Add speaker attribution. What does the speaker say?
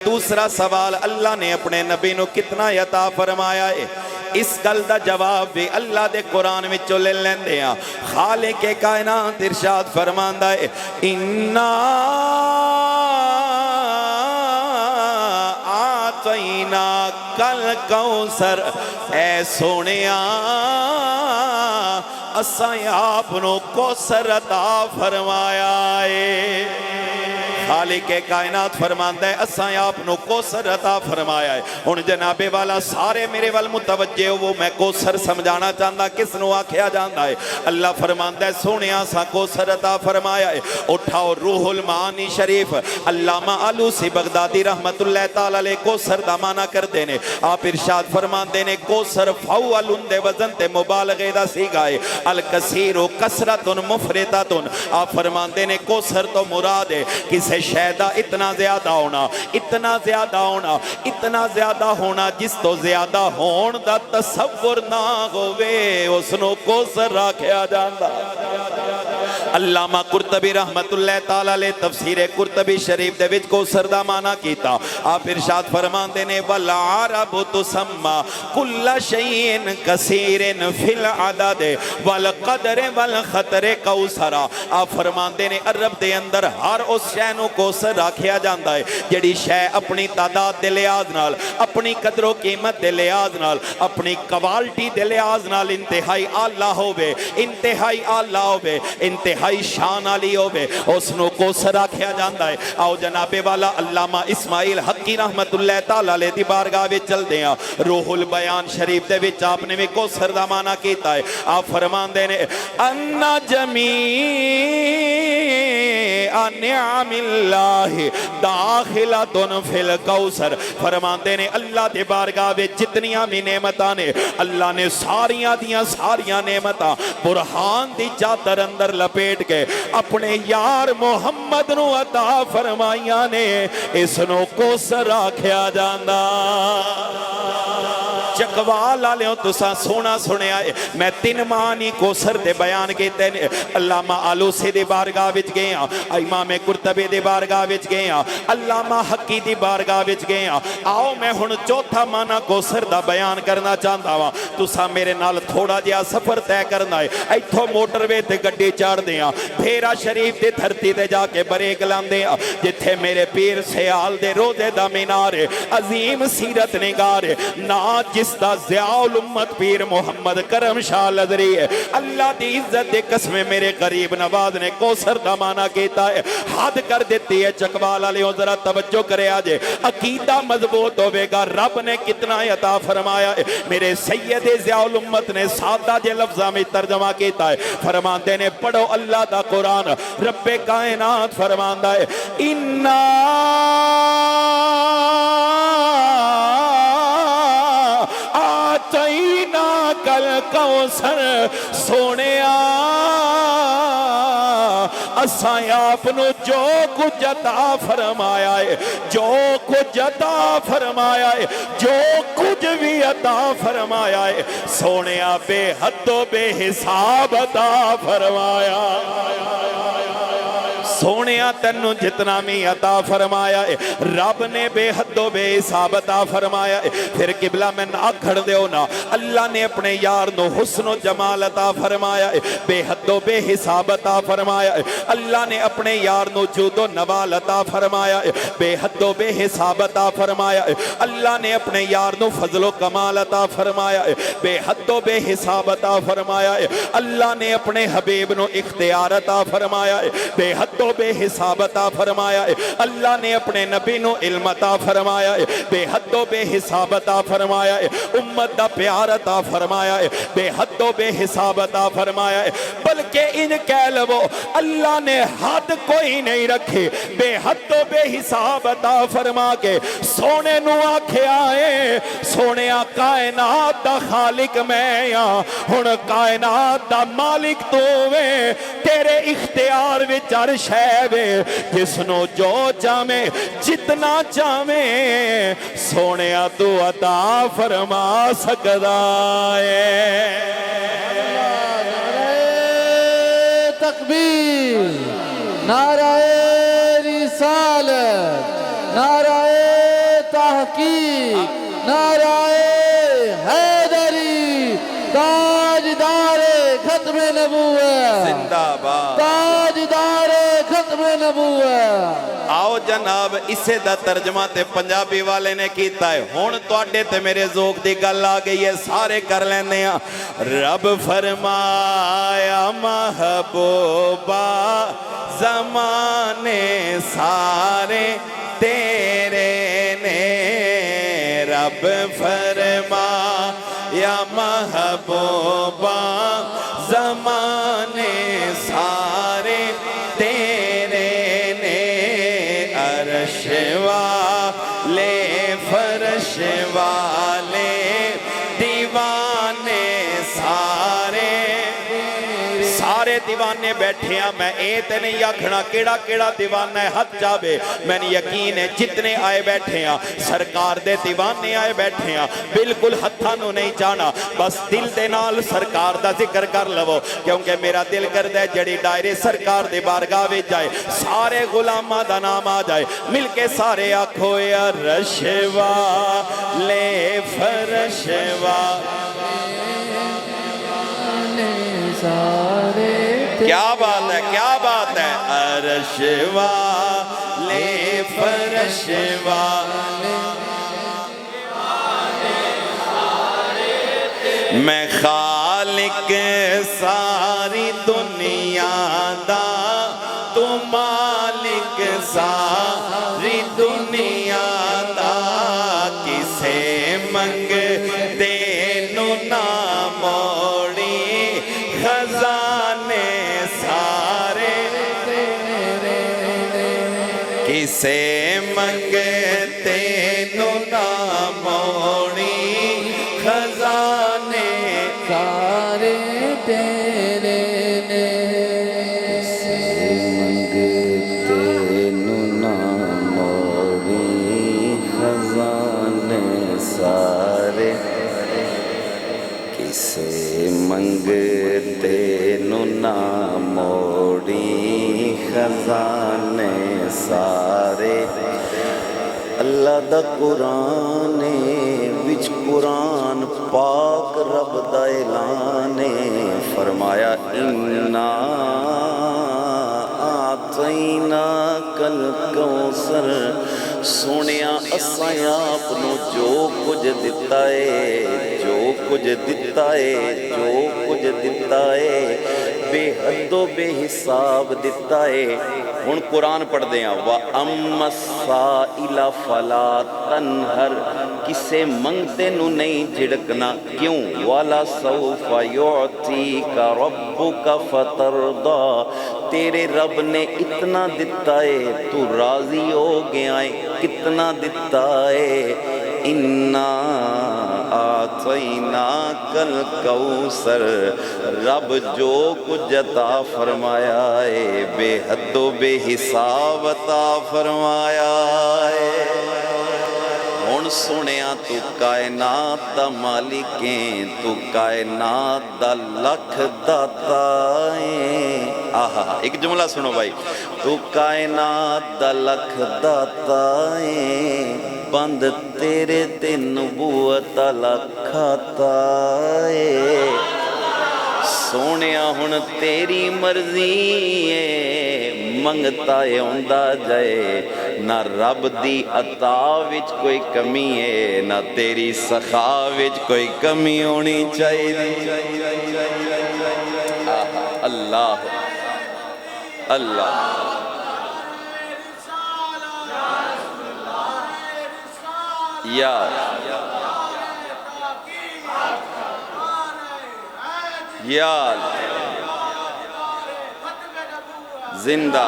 Speaker 1: دوسرا سوال اللہ نے اپنے نبی نو کتنا عطا فرمایا ہے، اس گل دا جواب بھی اللہ دے قرآن میں چلے لیندے ہیں۔ خالق کائنات ارشاد فرماندا ہے اِنَّا آتَيْنَاكَ الْكَوْثَرَ، اے سونیا اساں آپ نو کوثر عطا فرمایا ہے۔ خالق کائنات فرماندا ہے اساں آپ نو کوثر عطا فرمایا ہے۔ ہن جناب والا سارے میرے وال متوجہ ہو، وہ میں کوثر سمجھانا چاہتا کس نو آکھیا جاندا ہے۔ اللہ فرماندا ہے سونیا اساں کوثر عطا فرمایا ہے۔ اٹھاؤ روح المعانی شریف علامہ آلوسی بغدادی رحمت اللہ تعالی علیہ کوثر دا معنی کردے نے۔ آپ ارشاد فرماندے نے کوثر فعول دے وزن تے مبالغے دا سیغہ ہے، الکثیر و کثرت مفرطۃ۔ آپ فرماندے نے کوثر تو مراد ہے کسے شہدہ اتنا زیادہ ہونا، اتنا زیادہ ہونا، اتنا زیادہ ہونا جس تو زیادہ ہون دا تصور نہ ہوئے، اس نو کوثر راکھیا جاندا۔ علامہ قرطبی رحمت اللہ تعالی علیہ تفسیر قرطبی شریف دے وچ کوثر دا معنی کیتا۔ آپ ارشاد فرماندے نے والعرب تسمى كل شيء كثير في العدد والقدر والخطر کوثرا۔ آپ فرماندے نے عرب دے اندر ہر اس شے نو کوثر راکھیا جاندا ہے جڑی شے اپنی تعداد دے لحاظ نال، اپنی قدر و قیمت دے لحاظ نال، اپنی کوالٹی دے لحاظ نال انتہائی اعلیٰ ہووے، انتہائی اعلیٰ ہووے، انتہائی شان علی ہووے، اس نو کوثر آکھیا جاندا ہے۔ آؤ جناب والا علامہ اسماعیل حقی رحمت اللہ تعالی علیہ دی بارگاہ وچ چلدے ہیں۔ روح البیان شریف دے وچ آپ نے بھی کوثر دا معنی کیتا ہے۔ آپ فرماندے نے ان جمیع نعم اللہ داخلۃ فی الکوثر۔ فرماندے نے اللہ دے بارگاہ وچ جتنیاں بھی نعمتاں نے، اللہ نے ساریاں دیاں ساریاں نعمتاں برہان دی چادر اندر لپیٹ کے اپنے یار محمد نو عطا فرمائیاں نے، اس نو کوثر آکھیا جاندا۔ چکوال آلیوں تساں سونا سنیا ہے، میں 3 معنی کوثر دے بیان کیتے ہیں۔ علامہ آلوسی دی بارگاہ وچ گئے ہیں، امام قرطبی دی بارگاہ وچ گئے ہیں، علامہ حقی دی بارگاہ وچ گئے ہیں۔ آؤ میں ہن چوتھا معنی کوثر دا بیان کرنا چاہتا ہوں۔ تساں میرے نال تھوڑا جہا سفر طے کرنا ہے۔ ایتھوں موٹر وے تے گڈی چڑھ دیاں، بھیرا شریف دی دھرتی تے جا کے بریک لاندے ہیں، جتھے میرے پیر سیال دے روزے دا مینار ہے، عظیم سیرت نگار ہے، نا جس دا ضیاء الامت پیر محمد کرم شاہ لذری ہے۔ اللہ دی عزت دے قسم میرے غریب نواز نے کوثر دا معنی کیتا ہے، حد کر دیتی ہے۔ چکوال علیہ ذرا توجہ کرے آجے، عقیدہ مضبوط ہوئے گا رب نے کتنا عطا فرمایا ہے۔ میرے سید ضیاء الامت نے سادہ جے لفظہ میں ترجمہ کیتا ہے، فرماندے نے پڑھو اللہ دا قرآن، رب کائنات فرماندہ ہے اِنَّا آتَيْنَاكَ الْكَوْثَرَ، سونیا اساں آپ نو جو کچھ عطا فرمایا ہے، جو کچھ عطا فرمایا ہے، جو کچھ بھی عطا فرمایا ہے، سونیا بے حد و بے حساب عطا فرمایا۔ سونیا تینوں جتنا بھی عطا فرمایا ہے رب نے بے حد و بے حساب عطا فرمایا ہے۔ پھر قبلہ میں نہ کھڑ دیو نا، اللہ نے اپنے یار نو حسن و جمال عطا فرمایا ہے، بے حد و بے حساب عطا فرمایا ہے۔ اللہ نے اپنے یار نو جود و نوال عطا فرمایا ہے، بے حد و بے حساب عطا فرمایا ہے۔ اللہ نے اپنے یار نو فضل و کمال عطا فرمایا ہے، بے حد و بے حساب عطا فرمایا ہے۔ اللہ نے اپنے حبیب نو اختیار عطا فرمایا ہے، بے حد و بے حساب عطا فرمایا ہے۔ اللہ نے اپنے نبی نو علم عطا فرمایا ہے، بے حد و بے حساب عطا فرمایا ہے۔ امت دا پیار عطا فرمایا ہے، بے حد و بے حساب عطا فرمایا ہے۔ بلکہ ان کہہ لو اللہ نے حد کوئی نہیں رکھے، بے حد و بے حساب عطا فرما کے سونے نو آکھیا ہے سونیا کائنات دا خالق میں ہاں، ہن کائنات دا مالک تو وے، تیرے اختیار وچ عرش ہے وے، جس نو جو چاہے جتنا چاہے سونیا تو عطا فرما سکدا ہے۔
Speaker 2: نعرہ تکبیر، نعرہ رسالت، نعرہ کی نعرہ حیدری تاجدار ختم نبوت
Speaker 1: زندہ باد
Speaker 2: تاجدار ختم نبوت
Speaker 1: آؤ جناب اسے دا ترجمہ تے پنجابی والے نے کیتا ہے ہون تواڈے تے میرے ذوق دی گل آ گئی ہے سارے کر لینے ہیں رب فرمایا محبوبہ زمانے سارے تیرے نے رب فرمایا محبوبہ زمانے سارے تیرے نے عرش والے فرش والے دیوانے سارے دیوانے بیٹھے ہیں میں تے نہیں آکھنا کیڑا کیڑا دیوانہ ہے ہاتھ جاوے میں نے یقین ہے جتنے آئے بیٹھے ہیں سرکار دے دیوانے آئے بیٹھے ہیں بالکل ہتھانوں نہیں جانا بس دل دے نال سرکار دا ذکر کر لو کیونکہ میرا دل کر دے جڑی ڈائرے سرکار دے بارگاہ وچ جائے سارے غلاماں دا نام آ جائے مل کے سارے آکھو یا رشوا لے فرشوا کیا بات ہے کیا بات ہے عرش والے فرش والے میں خالق ساری دنیا دا تو مالک ساری دنیا دا کسے منگ دینو نہ موڑی خزانے سارے کسے منگتے نو نہ موڑی خزانے
Speaker 2: سارے تیرے نے
Speaker 3: کسے منگتے نو نہ موڑی خزانے سارے کسے منگتے نو نہ موڑی خزانے سارے اللہ دا قرآن وچ قرآن پاک رب دا اعلان فرمایا انا آتینا کل کوثر سونیا اساں آپ نو جو کچھ دتا ہے جو کچھ دتا ہے جو کچھ دتا ہے بے حد و بے حساب دتا ہے ہن قرآن پڑھ دیں وَأَمَّا السَّائِلَ فَلَا تَنْهَرْ کسے منگتے نو نہیں جھڑکنا کیوں وَلَا سَوْفَ يُعْتِيكَ رَبُّكَ فَتَرْضَى تیرے رب نے اتنا دتا ہے تو راضی ہو گیا ہے کتنا دتا ہے اِنَّا آتَيْنَاكَ الْكَوْثَرَ رب جو کچھ عطا فرمایا ہے بے حد و بے حساب عطا فرمایا ہے ہن سنیا تو کائنات دا مالک ہے تو کائنات دا لکھ داتا ہے آہا ایک جملہ سنو بھائی تو کائنات دا لکھ داتا ہے بند تیرے تے نبوت لکھاتا ہے سونیا ہن تیری مرضی ہے منگتا ہے ہوندہ جائے نہ رب دی عطا وچ کوئی کمی ہے نہ تیری سخا وچ کوئی کمی ہونی چاہیے اللہ اللہ یا زندہ